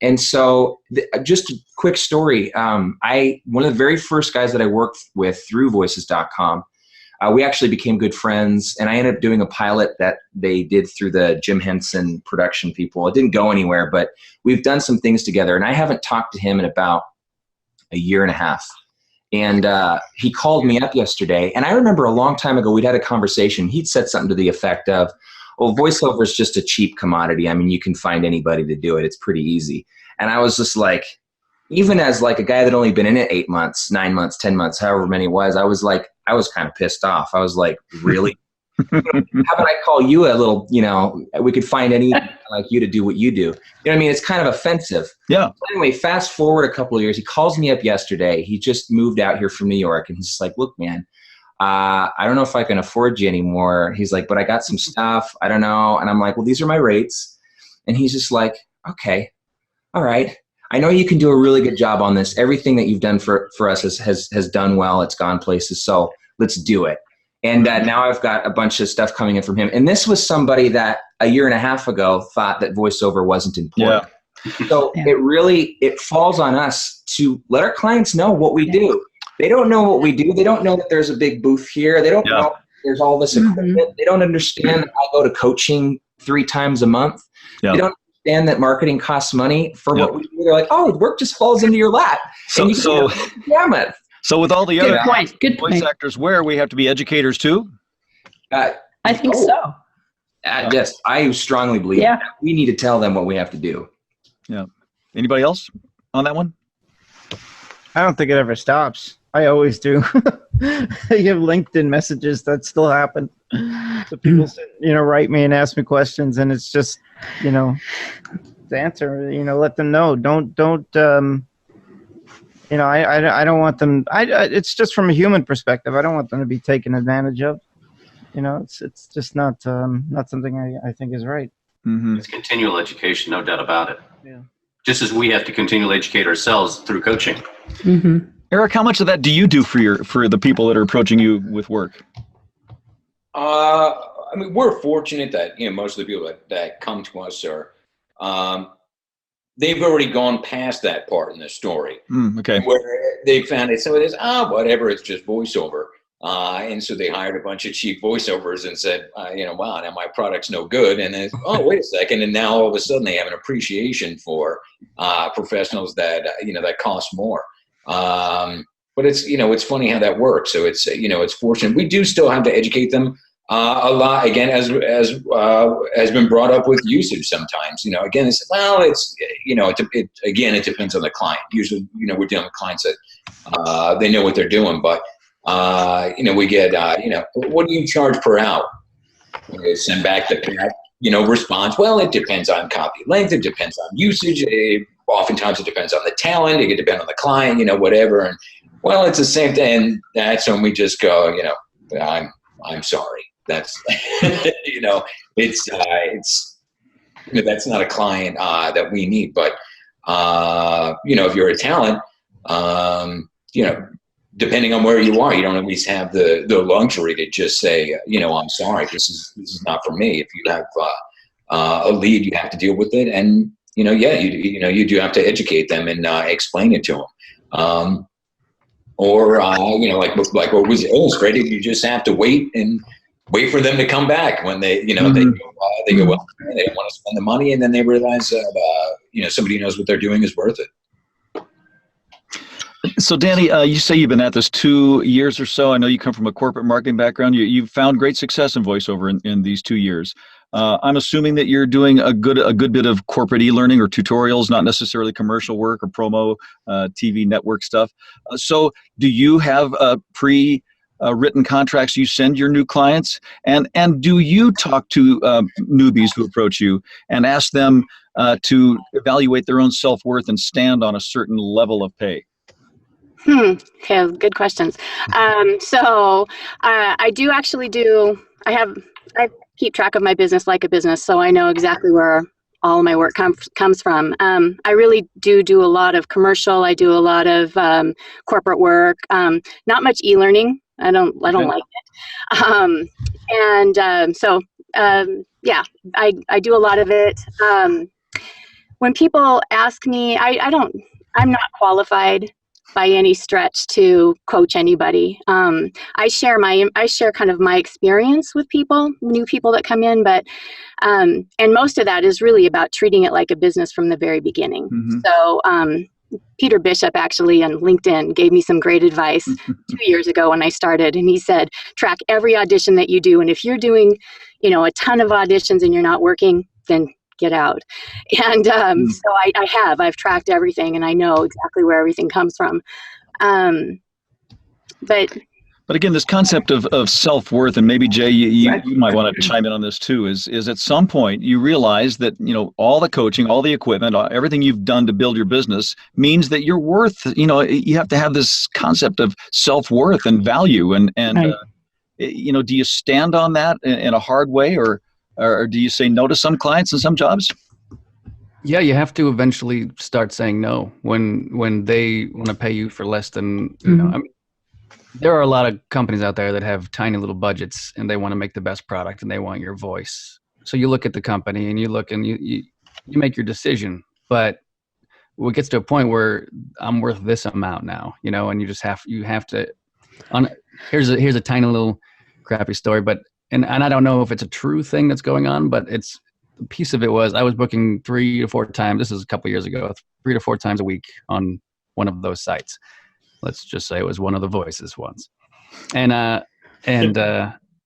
And so just a quick story. One of the very first guys that I worked with through voices.com, we actually became good friends, and I ended up doing a pilot that they did through the Jim Henson production people. It didn't go anywhere, but we've done some things together, and I haven't talked to him in about a year and a half. And he called me up yesterday, and I remember a long time ago we'd had a conversation. He'd said something to the effect of, "Well, voiceover is just a cheap commodity. I mean, you can find anybody to do it. It's pretty easy." And I was just like, even as like a guy that only been in it 8 months, 9 months, 10 months, however many it was, I was kind of pissed off. I was like, really? How about I call you a little, we could find any like you to do what you do. You know what I mean? It's kind of offensive. Yeah. So anyway, fast forward a couple of years, he calls me up yesterday. He just moved out here from New York, and he's just like, "Look, man, I don't know if I can afford you anymore." He's like, "But I got some stuff. I don't know." And I'm like, "Well, these are my rates." And he's just like, "Okay, all right. I know you can do a really good job on this. Everything that you've done for us has done well. It's gone places. So let's do it." And now I've got a bunch of stuff coming in from him. And this was somebody that a year and a half ago thought that voiceover wasn't important. Yeah. So it falls on us to let our clients know what we do. They don't know what we do. They don't know that there's a big booth here. They don't know there's all this equipment. They don't understand that I go to coaching 3 times a month. They don't understand that marketing costs money for what we do. They're like, "Oh, work just falls into your lap." So with all the other good voice actors, where we have to be educators too? I think so. Yes, I strongly believe that. We need to tell them what we have to do. Yeah. Anybody else on that one? I don't think it ever stops. I always do. You have LinkedIn messages that still happen. So people, write me and ask me questions, and it's just, to answer, let them know. I don't want them. It's just from a human perspective. I don't want them to be taken advantage of. It's just not something I think is right. Mm-hmm. It's continual education, no doubt about it. Yeah. Just as we have to continually educate ourselves through coaching. Mm-hmm. Erik, how much of that do you do for the people that are approaching you with work? I mean, we're fortunate that most of the people that come to us are. They've already gone past that part in the story. Okay. Where they found it, so it is, whatever, it's just voiceover. And so they hired a bunch of cheap voiceovers and said, wow, now my product's no good. And then, wait a second. And now all of a sudden they have an appreciation for professionals that, that cost more. But it's funny how that works. So it's fortunate. We do still have to educate them. A lot, again, as has been brought up with usage sometimes, again, it depends on the client. Usually, we're dealing with clients that they know what they're doing, but we get, what do you charge per hour? They send back the response. Well, it depends on copy length. It depends on usage. Oftentimes it depends on the talent. It could depend on the client, whatever. And well, it's the same thing. And that's when we just go, I'm sorry. That's, it's that's not a client that we need. But, if you're a talent, depending on where you are, you don't always have the luxury to just say, I'm sorry, this is not for me. If you have a lead, you have to deal with it. And, you do have to educate them and explain it to them. Or like what was illustrated, you just have to wait and wait for them to come back when they, you know, they go, well, they don't want to spend the money, and then they realize that, you know, somebody who knows what they're doing is worth it. So, Dani, you say you've been at this 2 years or so. I know you come from a corporate marketing background. You've found great success in voiceover in these 2 years. I'm assuming that you're doing a good bit of corporate e-learning or tutorials, not necessarily commercial work or promo, TV network stuff. So, do you have pre-written contracts you send your new clients? And do you talk to newbies who approach you and ask them to evaluate their own self-worth and stand on a certain level of pay? Okay, good questions. So I do actually I keep track of my business like a business, so I know exactly where all of my work comes from. I really do a lot of commercial. I do a lot of corporate work. Not much e-learning. I don't like it. So yeah, I do a lot of it. When people ask me, I'm not qualified by any stretch to coach anybody. I share kind of my experience with new people that come in, but and most of that is really about treating it like a business from the very beginning. So Peter Bishop actually on LinkedIn gave me some great advice 2 years ago when I started, and he said, track every audition that you do, and if you're doing, you know, a ton of auditions and you're not working, then get out. And so I've tracked everything, and I know exactly where everything comes from. But again, this concept of self-worth, and maybe Jay, you might want to chime in on this too, is at some point you realize that, you know, all the coaching, all the equipment, everything you've done to build your business means that you're worth, you know, you have to have this concept of self-worth and value. And right. You know, do you stand on that in a hard way, or do you say no to some clients and some jobs? Yeah, you have to eventually start saying no when they want to pay you for less than, you know, I mean, there are a lot of companies out there that have tiny little budgets and they want to make the best product and they want your voice. So you look at the company and you look and you make your decision. But it gets to a point where I'm worth this amount now, you know, and you have to. Here's a tiny little crappy story, but and I don't know if it's a true thing that's going on, but a piece of it was I was booking 3 to 4 times. This is a couple of years ago, 3 to 4 times a week on one of those sites. Let's just say it was one of the voices ones, and I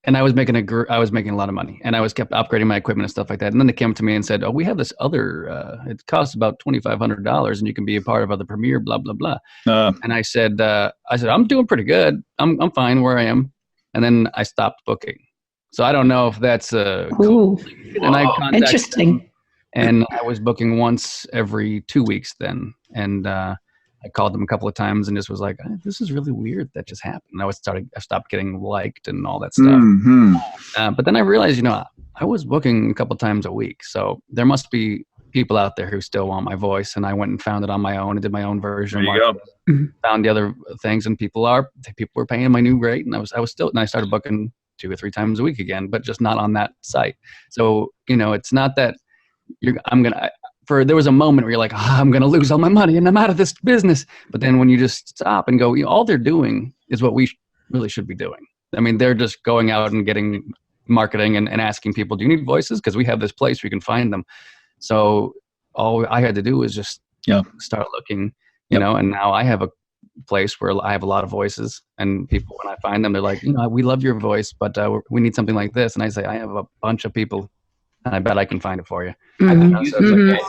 was making a lot of money, and I was kept upgrading my equipment and stuff like that. And then they came to me and said, "Oh, we have this other. It costs about $2,500, and you can be a part of the premiere, blah blah blah." And I said, "I'm doing pretty good. I'm fine where I am." And then I stopped booking. So I don't know if that's and I contacted interesting. them, and I was booking once every 2 weeks then, and I called them a couple of times and just was like, this is really weird that just happened. I stopped getting liked and all that stuff. But then I realized, you know, I was booking a couple of times a week. So there must be people out there who still want my voice. And I went and found it on my own and did my own version. There you go. Found the other things, and people were paying my new rate. And I started booking 2 or 3 times a week again, but just not on that site. So, you know, it's not that there was a moment where you're like, I'm going to lose all my money and I'm out of this business. But then when you just stop and go, you know, all they're doing is what we really should be doing. I mean, they're just going out and getting marketing and asking people, do you need voices? Because we have this place where you can find them. So all I had to do was just start looking, you know, and now I have a place where I have a lot of voices, and people, when I find them, they're like, you know, we love your voice, but we need something like this. And I say, I have a bunch of people, and I bet I can find it for you.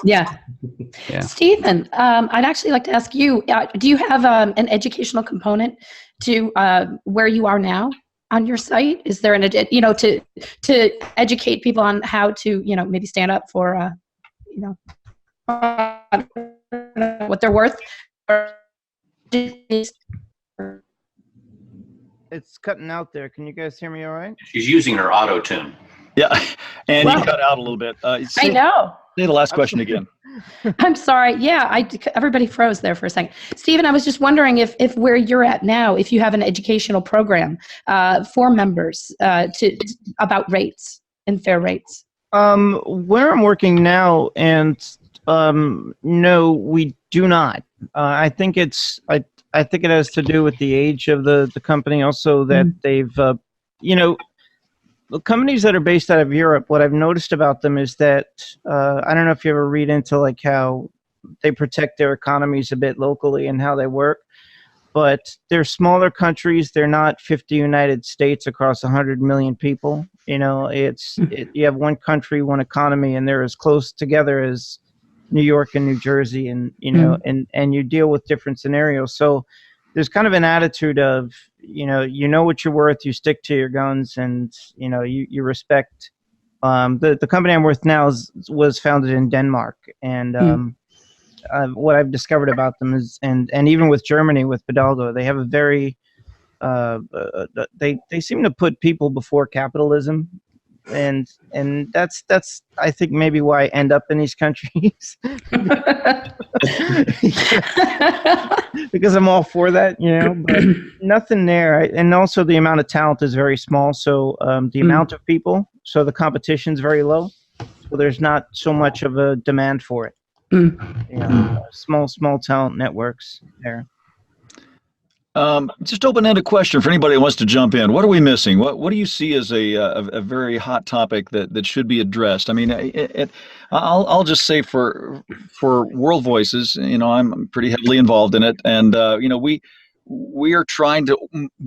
Yeah. Stephen, I'd actually like to ask you, do you have an educational component to where you are now on your site? Is there you know, to educate people on how to, you know, maybe stand up for, you know, what they're worth? It's cutting out there. Can you guys hear me all right? She's using her auto tune. Yeah, and you cut out a little bit. I know. Say the last question again. I'm sorry. Yeah, everybody froze there for a second. Stephen, I was just wondering if where you're at now, if you have an educational program for members about rates and fair rates. Where I'm working now, and no, we do not. I think it has to do with the age of the company, also that they've, you know, the companies that are based out of Europe, what I've noticed about them is that I don't know if you ever read into like how they protect their economies a bit locally and how they work, but they're smaller countries. They're not 50 United States across 100 million people. You know, you have one country, one economy, and they're as close together as New York and New Jersey, and you know, and you deal with different scenarios. So there's kind of an attitude of, you know what you're worth, you stick to your guns, and you know, you respect. The company I'm with now was founded in Denmark, and what I've discovered about them is, and even with Germany, with Fidalgo, they have a very they seem to put people before capitalism, and that's I think maybe why I end up in these countries. Because I'm all for that, you know, but nothing there. And also the amount of talent is very small, so the amount of people, so the competition's very low, so there's not so much of a demand for it. You know, small talent networks there. Just open-ended question for anybody who wants to jump in. What are we missing? What do you see as a very hot topic that should be addressed? I mean, I'll just say for World Voices, you know, I'm pretty heavily involved in it, and you know, we are trying to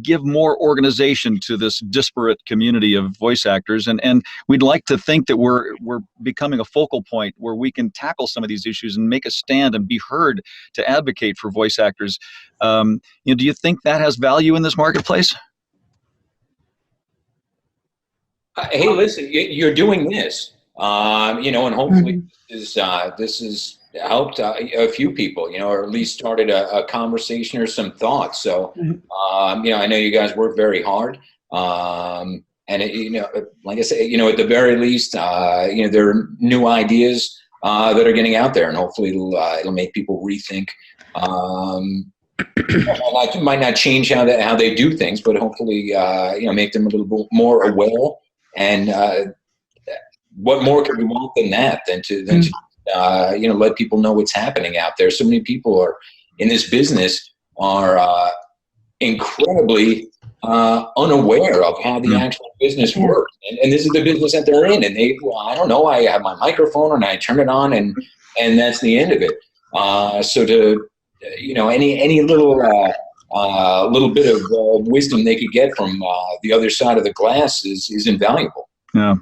give more organization to this disparate community of voice actors, and we'd like to think that we're becoming a focal point where we can tackle some of these issues and make a stand and be heard to advocate for voice actors. You know, do you think that has value in this marketplace? Hey, listen, you're doing this, you know, and hopefully this is helped a few people, you know, or at least started a conversation or some thoughts. So, you know, I know you guys work very hard, and you know, like I say, you know, at the very least, you know, there are new ideas that are getting out there, and hopefully it'll make people rethink. It might not change how they do things, but hopefully, you know, make them a little bit more aware. And what more could we want than that? Than to you know, let people know what's happening out there. So many people are in this business are incredibly unaware of how the actual business works, and this is the business that they're in. And they, well, I don't know, I have my microphone and I turn it on, and that's the end of it. So to, you know, any little bit of wisdom they could get from the other side of the glass is invaluable. Yeah.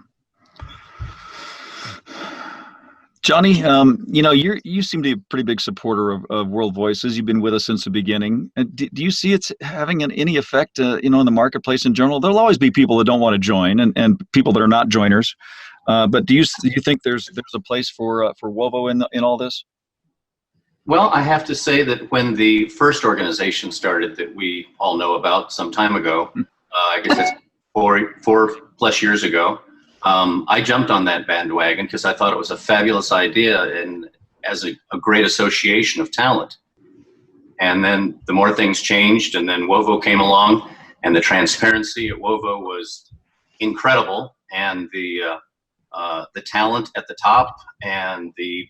Johnny, you know, you seem to be a pretty big supporter of World Voices. You've been with us since the beginning. Do you see it's having any effect, you know, in the marketplace in general? There'll always be people that don't want to join, and people that are not joiners. But do you think there's a place for WoVO in all this? Well, I have to say that when the first organization started that we all know about some time ago, I guess it's four plus years ago, I jumped on that bandwagon because I thought it was a fabulous idea and as a great association of talent. And then the more things changed, and then WoVO came along, and the transparency at WoVO was incredible, and the talent at the top, and the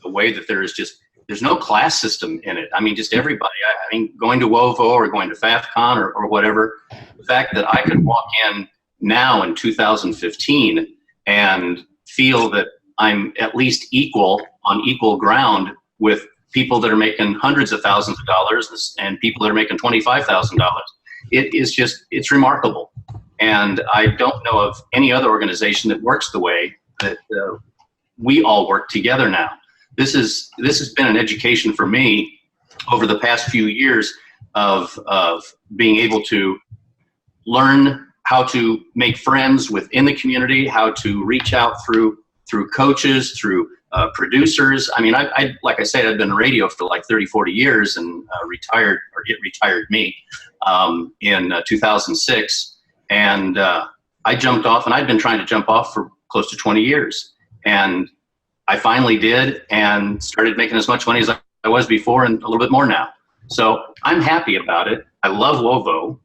way that there's no class system in it. I mean, just everybody. I mean, going to WoVO or going to FAFCon or whatever, the fact that I could walk in now in 2015 and feel that I'm at least on equal ground with people that are making hundreds of thousands of dollars and people that are making $25,000. It's remarkable. And I don't know of any other organization that works the way that we all work together now. This has been an education for me over the past few years of being able to learn how to make friends within the community, how to reach out through coaches, through producers. I mean, like I said, I've been in radio for like 30, 40 years, and retired me in 2006. And I jumped off, and I'd been trying to jump off for close to 20 years. And I finally did, and started making as much money as I was before, and a little bit more now. So I'm happy about it. I love WoVO.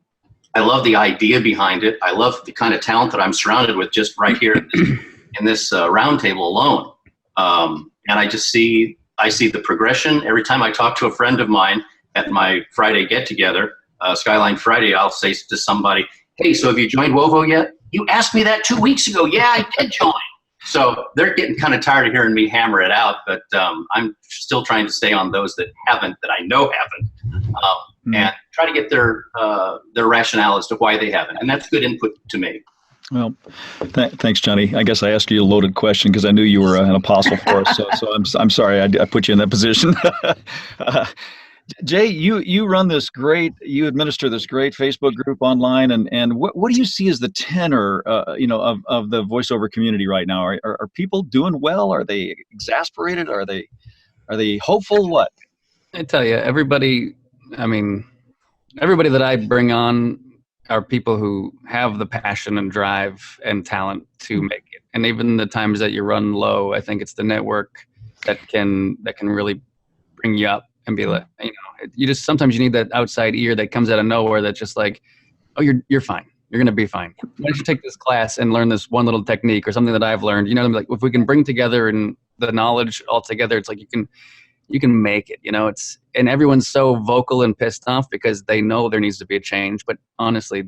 I love the idea behind it. I love the kind of talent that I'm surrounded with just right here in this roundtable alone. And I see the progression. Every time I talk to a friend of mine at my Friday get-together, Skyline Friday, I'll say to somebody, hey, so have you joined WoVO yet? you asked me that 2 weeks ago. Yeah, I did join. So they're getting kind of tired of hearing me hammer it out, but I'm still trying to stay on those that haven't, that I know haven't, and try to get their rationale as to why they haven't. And that's good input to me. Well, thanks, Johnny. I guess I asked you a loaded question because I knew you were an apostle for us. So I'm sorry I put you in that position. Jay, you run this great, you administer this great Facebook group online, and what do you see as the tenor, of the voiceover community right now? Are people doing well? Are they exasperated? Are they hopeful? What? I tell you, everybody that I bring on are people who have the passion and drive and talent to make it. And even the times that you run low, I think it's the network that can really bring you up and be like, sometimes you need that outside ear that comes out of nowhere that's just like, oh, you're fine. You're going to be fine. Why don't you take this class and learn this one little technique or something that I've learned? Like if we can bring together and the knowledge all together, it's like you can make it, and everyone's so vocal and pissed off because they know there needs to be a change. But honestly,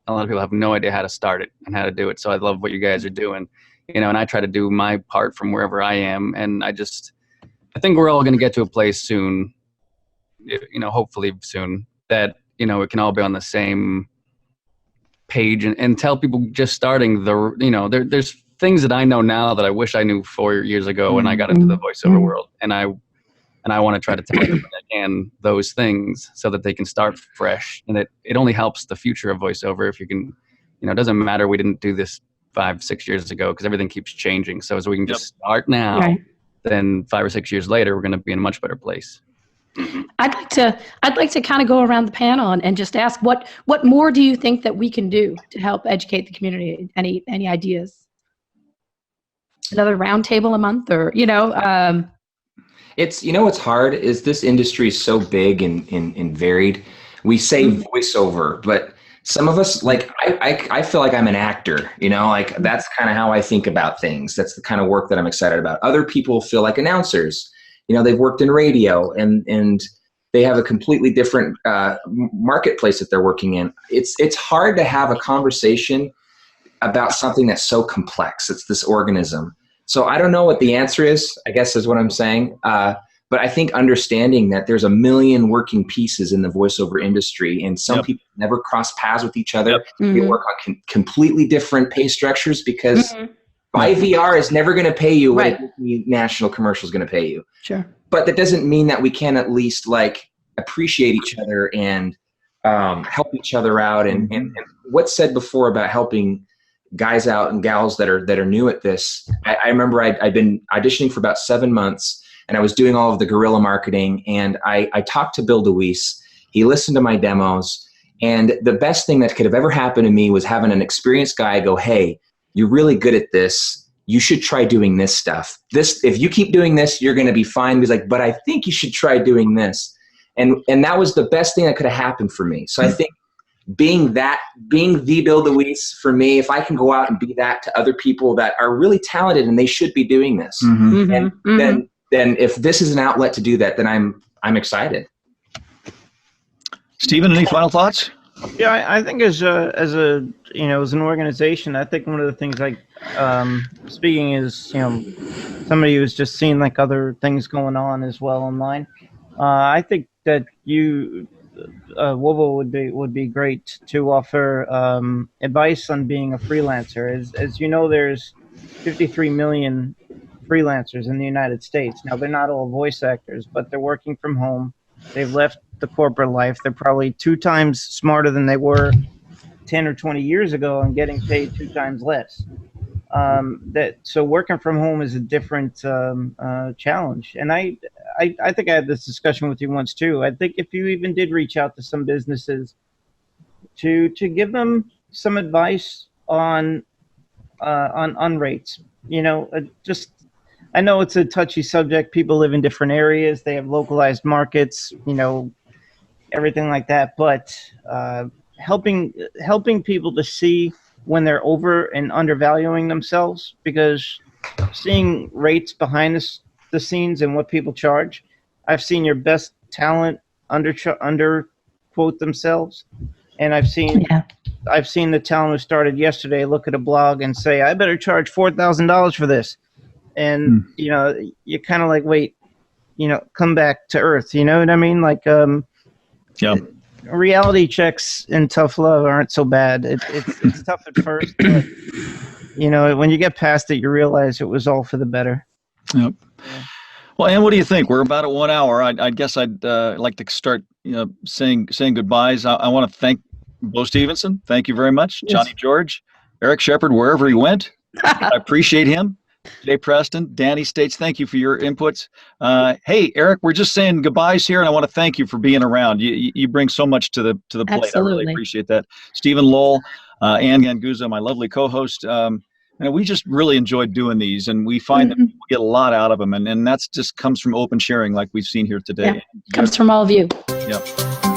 a lot of people have no idea how to start it and how to do it. So I love what you guys are doing, and I try to do my part from wherever I am. And I think we're all going to get to a place soon, hopefully soon, that, it can all be on the same page and tell people just starting there's things that I know now that I wish I knew 4 years ago when I got into the voiceover world. And I want to try to tell them those things so that they can start fresh. And it only helps the future of voiceover if you can, it doesn't matter we didn't do this 5-6 years ago because everything keeps changing. So as we can just start now, then 5 or 6 years later, we're going to be in a much better place. I'd like to kind of go around the panel and just ask what more do you think that we can do to help educate the community? Any ideas? Another roundtable a month, or It's what's hard is this industry is so big and varied. We say voiceover, but some of us, like I feel like I'm an actor, like that's kind of how I think about things. That's the kind of work that I'm excited about. Other people feel like announcers. They've worked in radio and they have a completely different marketplace that they're working in. It's hard to have a conversation about something that's so complex. It's this organism. So I don't know what the answer is, I guess is what I'm saying. But I think understanding that there's a million working pieces in the voiceover industry and some people never cross paths with each other. They work on completely different pay structures because IVR is never going to pay you what a Disney national commercial is going to pay you. Sure. But that doesn't mean that we can't at least appreciate each other and help each other out. And what's said before about helping guys out and gals that are new at this. I remember I'd been auditioning for about 7 months and I was doing all of the guerrilla marketing, and I talked to Bill DeWeese. He listened to my demos, and the best thing that could have ever happened to me was having an experienced guy go, hey, you're really good at this. You should try doing this stuff. If you keep doing this, you're going to be fine. He's like, but I think you should try doing this. And that was the best thing that could have happened for me. So I think being the Bill DeWeese for me, if I can go out and be that to other people that are really talented and they should be doing this, and then if this is an outlet to do that, then I'm excited. Stephen, any final thoughts? Yeah, I think as an organization, I think one of the things speaking is somebody who's just seen other things going on as well online. I think that WoVO would be great to offer advice on being a freelancer. As you know, there's 53 million freelancers in the United States. Now, they're not all voice actors, but they're working from home. They've left the corporate life. They're probably 2 times smarter than they were 10 or 20 years ago and getting paid 2 times less. So working from home is a different challenge. And I think I had this discussion with you once too. I think if you even did reach out to some businesses to give them some advice on rates, I know it's a touchy subject. People live in different areas. They have localized markets, everything like that. But helping people to see when they're over and undervaluing themselves, because seeing rates behind the scenes and what people charge, I've seen your best talent under quote themselves. And I've seen the talent who started yesterday look at a blog and say, I better charge $4,000 for this. And, you know, you're kind of like, wait, you know, come back to earth. You know what I mean? Like, reality checks in tough love aren't so bad. It's tough at first, but, you know, when you get past it, you realize it was all for the better. Yep. Yeah. Well, Ann, what do you think? We're about at 1 hour. I guess I'd like to start, you know, saying goodbyes. I want to thank Beau Stephenson. Thank you very much. Yes. Johnny George, Erik Sheppard, wherever he went. I appreciate him. Jay Preston, Dani States, thank you for your inputs. Hey, Erik, we're just saying goodbyes here, and I want to thank you for being around. You bring so much to the plate. Absolutely. I really appreciate that. Stephen Lowell, Ann Ganguzza, my lovely co-host. And we just really enjoyed doing these, and we find that we get a lot out of them, and that's just comes from open sharing like we've seen here today. Yeah, comes from all of you. Yep.